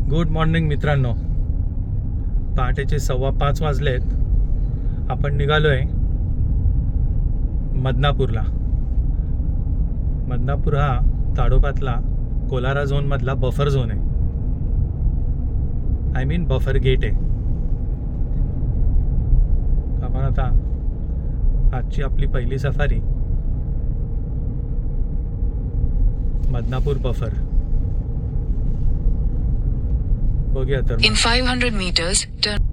Good morning मित्रांनो. पहाटेचे 5:15 वाजलेत. आपण निघालोय मदनापूरला. मदनापूर हा ताडोबातला कोलारा झोनमधला बफर झोन आहे. आय मीन बफर गेट आहे. आपण आता आजची आपली पहिली सफारी मदनापूर बफर बघूया. तर In 500 meters, turn.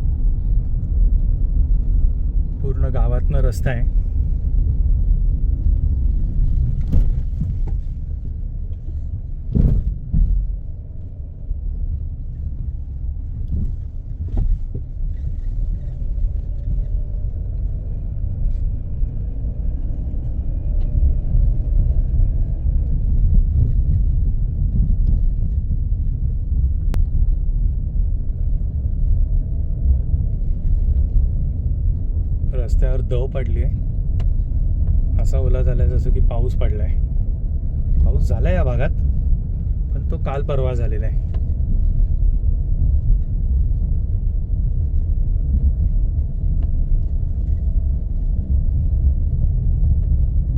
पूर्ण गावातनं रस्ता आहे. रस्त्यावर दव पडली आहे. असा ओला झालाय जसं की पाऊस पडलाय. पाऊस झालाय या भागात, पण तो काल परवा झालेला आहे.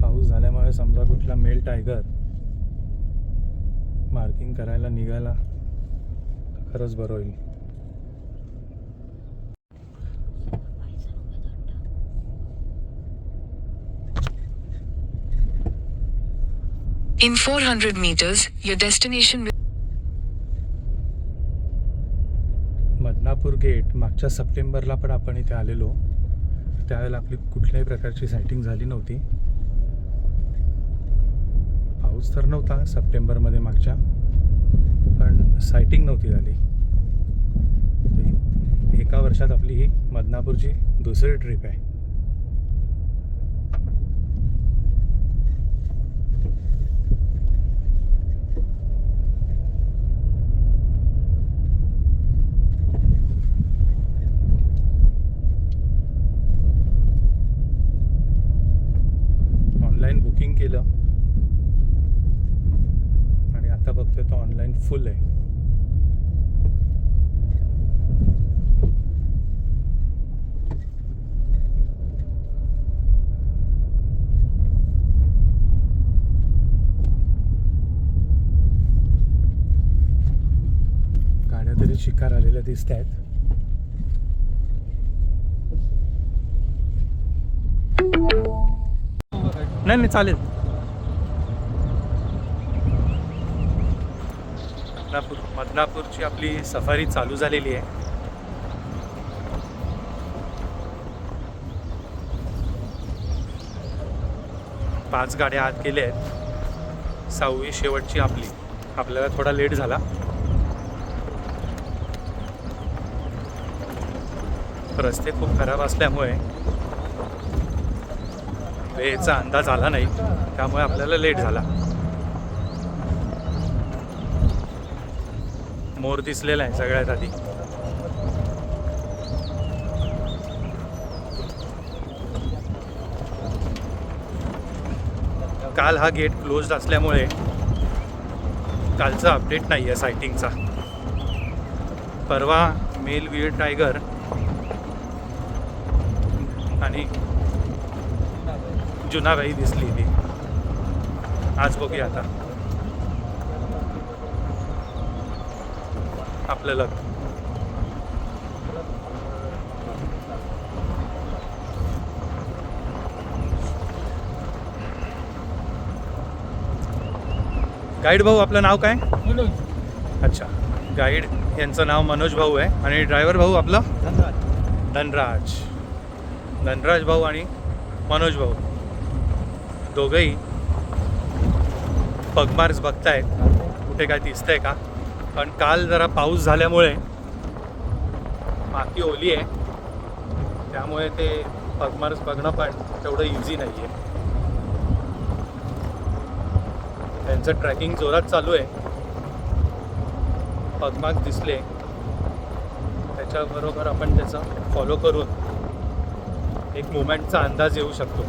पाऊस झाल्यामुळे समजा कुठला मेल टायगर मार्किंग करायला निघाला खरंच बरं होईल. In 400 meters, your destination will. Madanapur gate मागच्या सप्टेंबरला पण आपण इथे आलेलो. त्यावेळेला आपली कुठल्याही प्रकारची सायटिंग झाली नव्हती. पाऊस तर नव्हता सप्टेंबरमध्ये मागच्या, पण सायटिंग नव्हती झाली. एका वर्षात आपली ही मदनापूरची दुसरी ट्रिप आहे. ऑनलाईन बुकिंग केलं आणि आता बघतोय तो ऑनलाईन फुल आहे. गाड्या तरी शिकार आलेल्या दिसत आहेत. नाही चालेल. मदनापूरची आपली सफारी चालू झालेली आहे. पाच गाड्या आत गेल्या आहेत. 6वी शेवटची आपली. आपल्याला थोडा लेट झाला. रस्ते खूप खराब असल्यामुळे वेळेचा अंदाज आला नाही, त्यामुळे आपल्याला लेट झाला. मोर दिसलेला आहे सगळ्यात आधी. काल हा गेट क्लोज्ड असल्यामुळे कालचा अपडेट नाही आहे सायटिंगचा. परवा मेल वियर टायगर आणि जुनाबाई दिसली ती. आज बघूया आता आपल्याला. गाईड भाऊ, आपलं नाव काय? मनोज. अच्छा, गाईड यांचं नाव मनोज भाऊ आहे आणि ड्रायव्हर भाऊ आपलं धनराज. धनराज भाऊ आणि मनोज भाऊ दोघंही पगमार्क्स बघतायत कुठे काय दिसतंय का. पण काल जरा पाऊस झाल्यामुळे माती ओली आहे, त्यामुळे ते पगमार्क्स बघणं पण तेवढं इझी नाही आहे. त्यांचं ट्रॅकिंग जोरात चालू आहे. पगमार्क्स दिसले त्याच्याबरोबर आपण त्याचं फॉलो करून एक मुवमेंटचा अंदाज येऊ शकतो.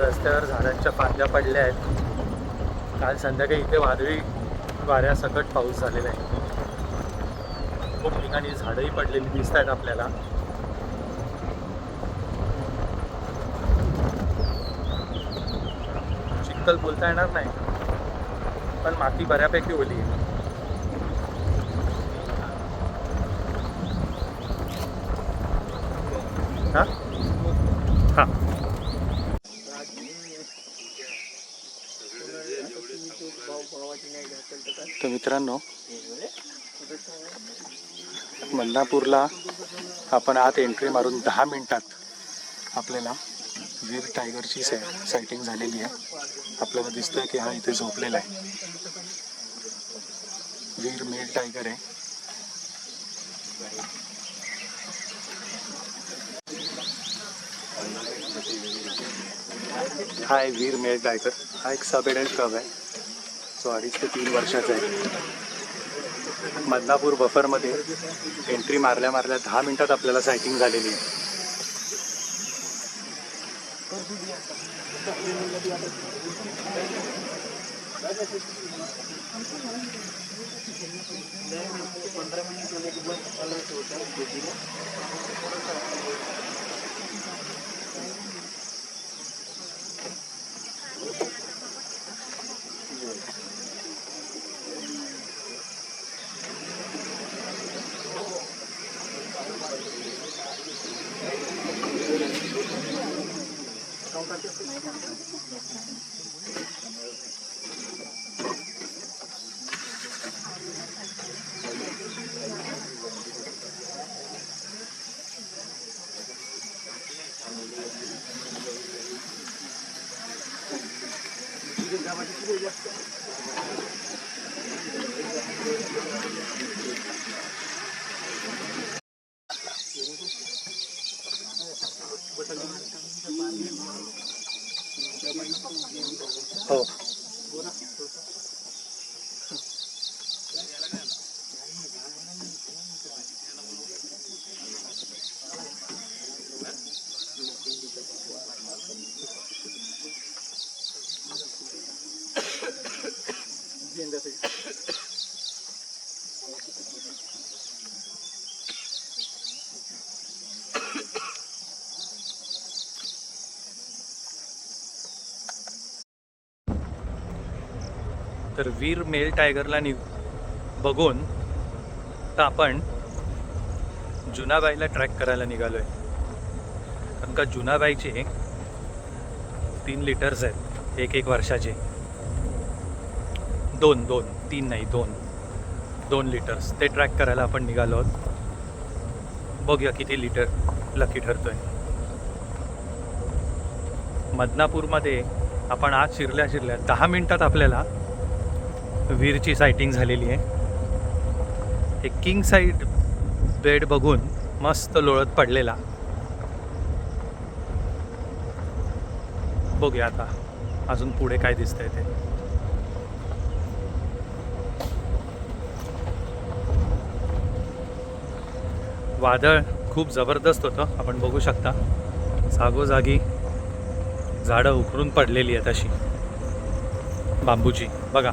रस्त्यावर झाडांच्या फांद्या पडल्या आहेत. काल संध्याकाळी इथे वादळी वाऱ्यासकट पाऊस झालेला आहे. खूप ठिकाणी झाडंही पडलेली दिसत आहेत आपल्याला. चिखल बोलता येणार नाही, पण माती बऱ्यापैकी ओली आहे. हा हा तर मित्रांनो, मदनापूरला आपण आत एंट्री मारून 10 मिनिटात आपल्याला वीर टायगरची सायटिंग झालेली आहे. आपल्याला दिसतंय की हा इथे झोपलेला आहे. वीर मेल टायगर आहे. हा आहे वीर मेल टायगर. हा एक सब एडल्ट कव आहे जो 2.5 ते 3 वर्षाचा आहे. मदनापूर बफरमध्ये एंट्री मारल्या 10 मिनिटात आपल्याला सायटिंग झालेली आहे. हो, तर वीर मेल टायगरला बघून तर आपण जुनाबाईला ट्रॅक करायला निघालो आहे. कारण का जुनाबाईचे 3 लिटर्स आहेत, एक वर्षाचे. 3 नाही 2 लिटर्स ते ट्रॅक करायला आपण निघालो आहोत. बघूया किती लिटर लकी ठरतोय. मदनापूरमध्ये आपण आज शिरल्या 10 मिनिटात आपल्याला वीरची सायटिंग झालेली आहे. एक किंग साईड बेड बघून मस्त लोळत पडलेला. बघूया आता अजून पुढे काय दिसतंय ते. वादळ खूप जबरदस्त होतं, आपण बघू शकता. जागोजागी झाडं उकरून पडलेली आहेत अशी बांबूची. बघा,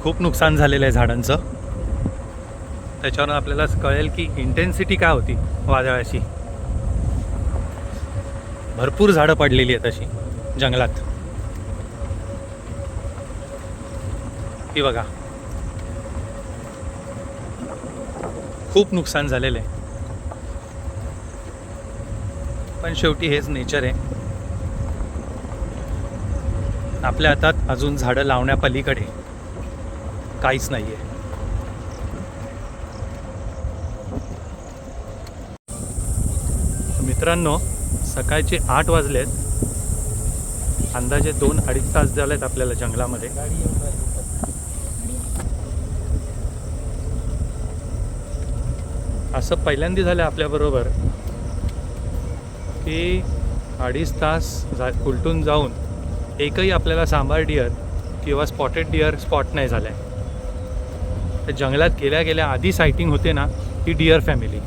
खूप नुकसान झालेलं आहे झाडांचं. त्याच्यावरून आपल्याला कळेल की इंटेन्सिटी काय होती वादळाची. भरपूर झाडं पडलेली आहेत अशी जंगलात. ही बघा, खूप नुकसान झालेलं आहे. पण शेवटी हेच नेचर आहे. आपल्या हातात अजून झाडं लावण्यापलीकडे काहीच नाही आहे. मित्रांनो, सकाळचे 8 वाजलेत. अंदाजे 2-2.5 तास झालेत आपल्याला जंगलामध्ये. असं पहिल्यांदा झालं आपल्याबरोबर की 2.5 तास उलटून जाऊन एकही आपल्याला सांबार डिअर किंवा स्पॉटेड डिअर स्पॉट नाही झाला आहे. तर जंगलात गेल्या आधी सायटिंग होते ना, ती डिअर फॅमिली.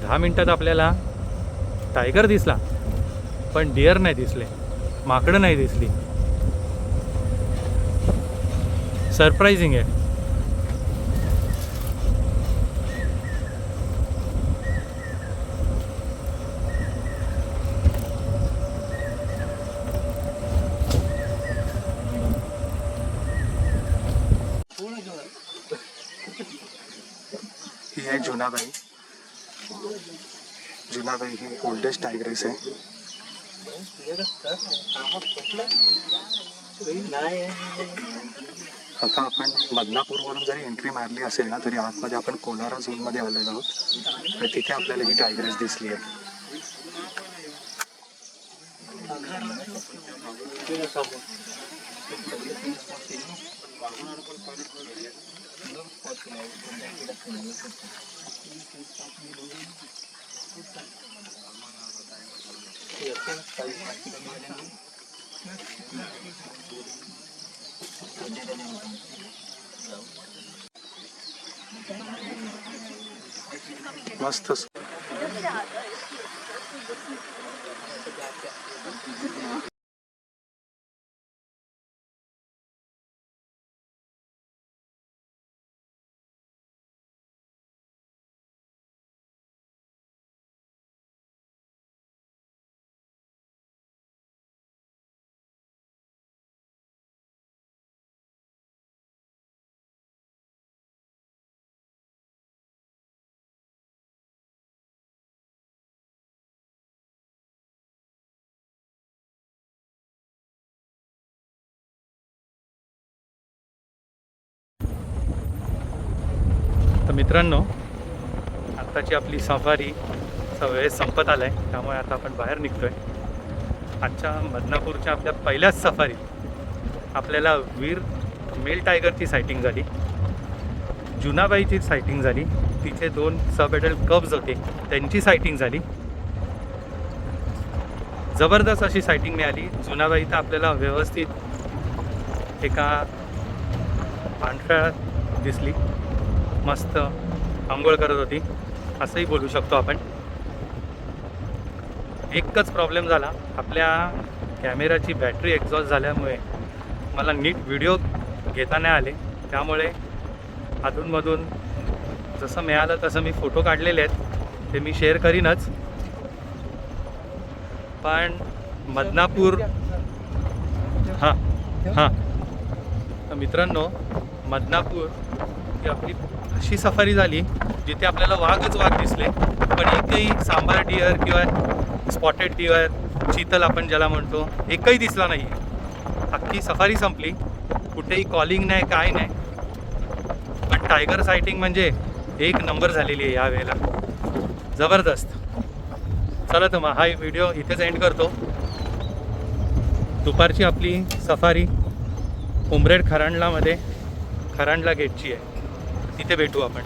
10 मिनिटात आपल्याला टायगर दिसला. पण डिअर नाही दिसले, माकडं नाही दिसली. सरप्रायझिंग आहे. ही आहे जुनाबाई. जुनाबाई ही ओल्डेस्ट टायग्रेस आहे. आता आपण बदनापूरवरून जरी एंट्री मारली असेल ना तरी आतमध्ये आपण कोलारा झोनमध्ये आलेलो आहोत आणि तिथे आपल्याला ही टायग्रेस दिसली आहे. मस्त. तर मित्रांनो, आत्ताची आपली सफारीचा वेळ संपत आला आहे, त्यामुळे आता आपण बाहेर निघतो आहे. आजच्या बदनापूरच्या आपल्या पहिल्याच सफारीत आपल्याला वीर मेल टायगरची सायटिंग झाली, जुनाबाईची सायटिंग झाली, तिचे 2 सब एडल्ट कब्स होते त्यांची सायटिंग झाली. जबरदस्त अशी सायटिंग मिळाली. जुनाबाई तर आपल्याला व्यवस्थित एका पांढऱ्यात दिसली, मस्त आंघोळ करत होती असंही बोलू शकतो आपण. एकच प्रॉब्लेम झाला, आपल्या कॅमेराची बॅटरी एक्झॉस्ट झाल्यामुळे मला नीट व्हिडिओ घेता नाही आले. त्यामुळे अधूनमधून जसं मिळालं तसं मी फोटो काढलेले आहेत, ते मी शेअर करीनच. पण बदनापूर हां तर मित्रांनो, बदनापूर ही आपली अशी सफारी झाली जिथे आपल्याला वाघच वाघ दिसले, पण एकही सांबार डिअर किंवा स्पॉटेड डिअर, चितल आपण ज्याला म्हणतो, एकही दिसला नाही. अख्खी सफारी संपली, कुठेही कॉलिंग नाही, काय नाही. पण टायगर सायटिंग म्हणजे एक नंबर झालेली आहे यावेळेला, जबरदस्त. चला तर मग हा व्हिडिओ इथेच एंड करतो. दुपारची आपली सफारी उमरेड खरांडलामध्ये खरांडला गेटची आहे, तिथे भेटू आपण.